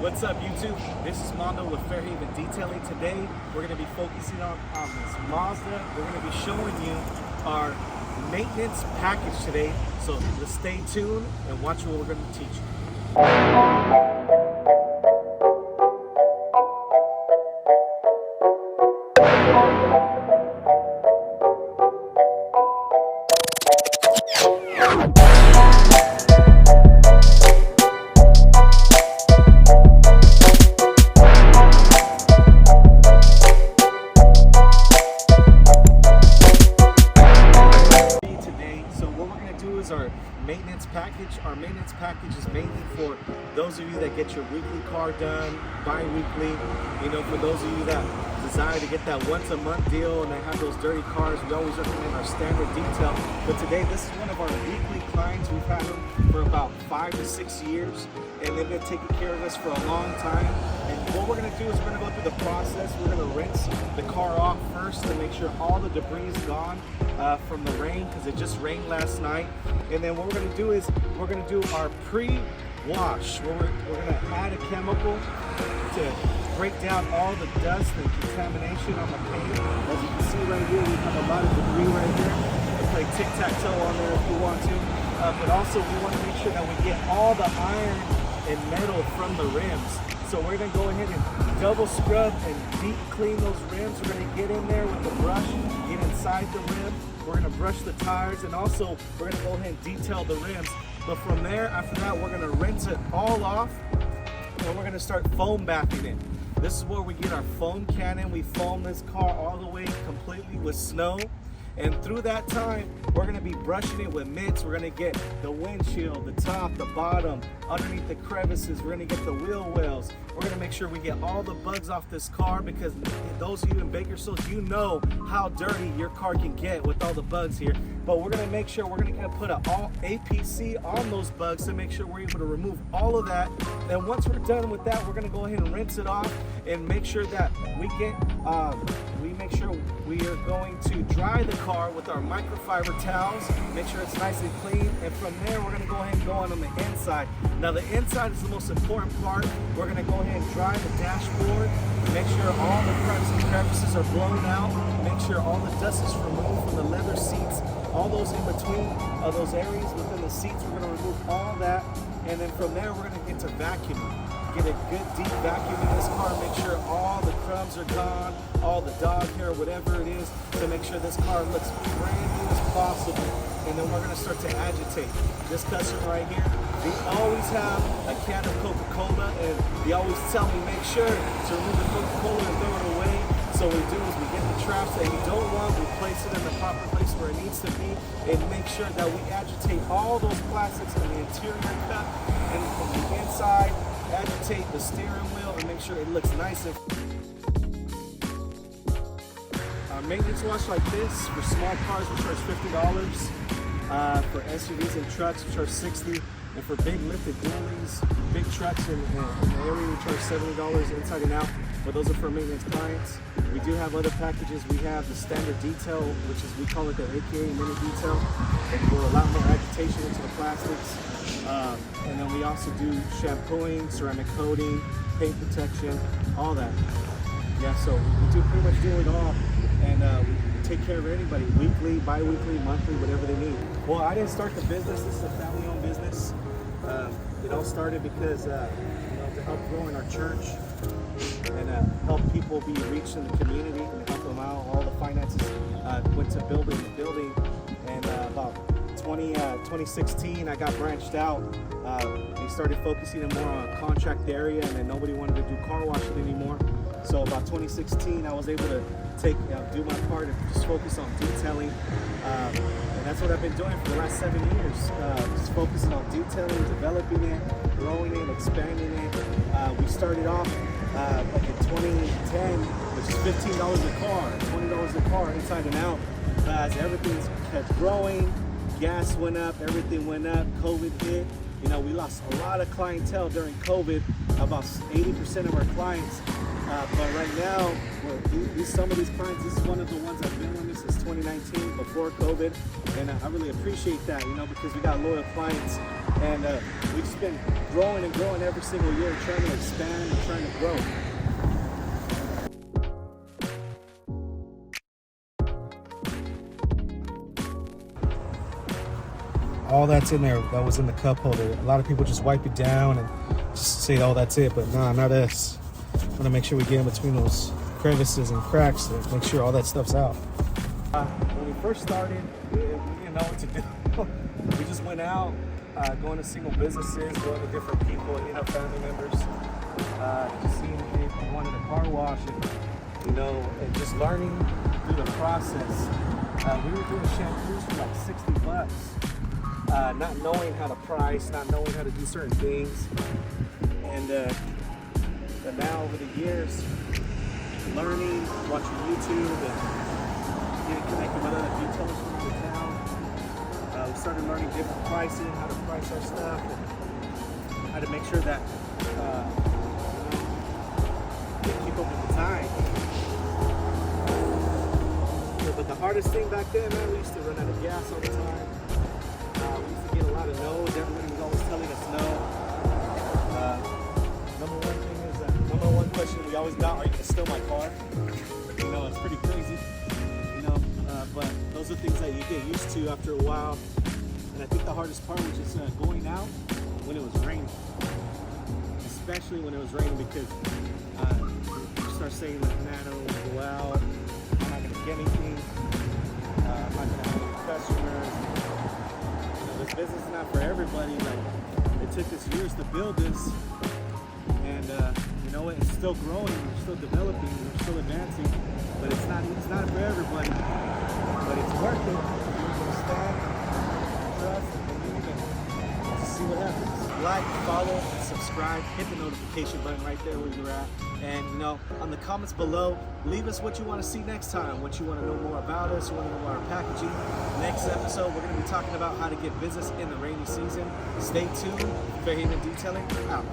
What's up, YouTube? This is Mando with FAIRHAVEN Detailing. Today, we're going to be focusing on this Mazda. We're going to be showing you our maintenance package today. So let's stay tuned and watch what we're going to teach you. Our maintenance package. Our maintenance package is mainly for those of you that get your weekly car done, bi-weekly, for those of you that desire to get that once a month deal and they have those dirty cars. We always recommend our standard detail, but today this is one of our weekly clients. We've had them for about 5 to 6 years and they've been taking care of us for a long time. And what we're going to do is we're going to go through the process. We're going to rinse the car off first to make sure all the debris is gone from the rain, because it just rained last night. And then what we're going to do is we're going to do our pre-wash, where we're going to add a chemical to break down all the dust and contamination on the paint. As you can see right here, we have a lot of debris right here. We'll play tic-tac-toe on there if you want to. But also we want to make sure that we get all the iron and metal from the rims. So we're going to go ahead and double scrub and deep clean those rims. We're going to get in there with the brush, get inside the rim. We're going to brush the tires, and also we're going to go ahead and detail the rims. But from there, after that, we're going to rinse it all off, and we're going to start foam bathing it. This is where we get our foam cannon. We foam this car all the way completely with snow. And through that time, we're going to be brushing it with mitts. We're going to get the windshield, the top, the bottom, underneath the crevices. We're going to get the wheel wells. We're going to make sure we get all the bugs off this car, because those of you in Bakersfield, you know how dirty your car can get with all the bugs here. But we're going to make sure we're going to put an all APC on those bugs to make sure we're able to remove all of that. And once we're done with that, we're going to go ahead and rinse it off and make sure that we get make sure we are going to dry the car with our microfiber towels, make sure it's nice and clean, and from there we're going to go ahead and go on the inside. Now the inside is the most important part. We're going to go ahead and dry the dashboard, make sure all the cracks and crevices are blown out, make sure all the dust is removed from the leather seats, all those in between those areas within the seats. We're going to remove all that, and then from there we're going to get to vacuuming. Get a good deep vacuum in this car, make sure all the crumbs are gone, all the dog hair, whatever it is, to make sure this car looks brand new as possible. And then we're going to start to agitate. This customer right here, they always have a can of Coca-Cola, and they always tell me make sure to remove the Coca-Cola and throw it away. So what we do is we get the traps that you don't want, we place it in the proper place where it needs to be, and make sure that we agitate all those plastics in the interior cup and from the inside. Agitate the steering wheel and make sure it looks nice. And our maintenance wash like this for small cars, we charge $50. For SUVs and trucks, we charge $60. And for big lifted dualies, big trucks in the area, we charge $70 inside and out. But those are for maintenance clients. We do have other packages. We have the standard detail, which is, we call it the AKA mini detail, and we're a lot more agitation into the plastics. And then we also do shampooing, ceramic coating, paint protection, all that. Yeah, so we do pretty much do it all, and we take care of anybody, weekly, bi-weekly, monthly, whatever they need. Well, I didn't start the business. This is a family-owned business. It all started because to help grow in our church and help people be reached in the community and help them out. All the finances went to building the building, and about 2016 I got branched out. We started focusing more on contract area, and then nobody wanted to do car washing anymore. So about 2016 I was able to do my part and just focus on detailing, and that's what I've been doing for the last 7 years. Just focusing on detailing, developing it, growing it, expanding it. We started off like in 2010, which is $15 a car, $20 a car inside and out. As everything's kept growing, gas went up, everything went up, COVID hit, You know, we lost a lot of clientele during COVID, about 80% of our clients. But right now, some of these clients, this is one of the ones I've been with me since 2019, before COVID. And I really appreciate that, you know, because we got loyal clients. And we've just been growing and growing every single year, trying to expand and trying to grow. All that's in there, that was in the cup holder. A lot of people just wipe it down and just say, oh, that's it. But nah, not us. Want to make sure we get in between those crevices and cracks to make sure all that stuff's out. When we first started, we didn't know what to do. We just went out, going to single businesses, going to different people, you know, family members, just seeing if they wanted a car wash, and, you know, and just learning through the process. We were doing shampoos for like $60. Not knowing how to price, not knowing how to do certain things. And but now over the years, learning, watching YouTube, and getting connected with other retailers from the town, we started learning different pricing, how to price our stuff, and how to make sure that we keep up with the time. But the hardest thing back then, man, we used to run out of gas all the time. We used to get a lot of no's. Everybody was always telling us no. Number one question we always got: are you gonna steal my car? You know, it's pretty crazy. You know, but those are things that you get used to after a while. And I think the hardest part was just going out when it was raining, especially when it was raining, because you start saying like, "Man, I don't want to go out. I'm not gonna get anything. I'm not gonna have any customers." This business is not for everybody. Like, it took us years to build this, and you know, it's still growing, we're still developing, we're still advancing, but it's not for everybody. But it's worth it. You're gonna stand, trust, and believe, and see what happens. Like, follow, and subscribe. Hit the notification button right there where you're at. And, you know, on the comments below, leave us what you want to see next time, what you want to know more about us, you want to know about our packaging. Next episode, we're going to be talking about how to get business in the rainy season. Stay tuned. FAIRHAVEN Detailing out.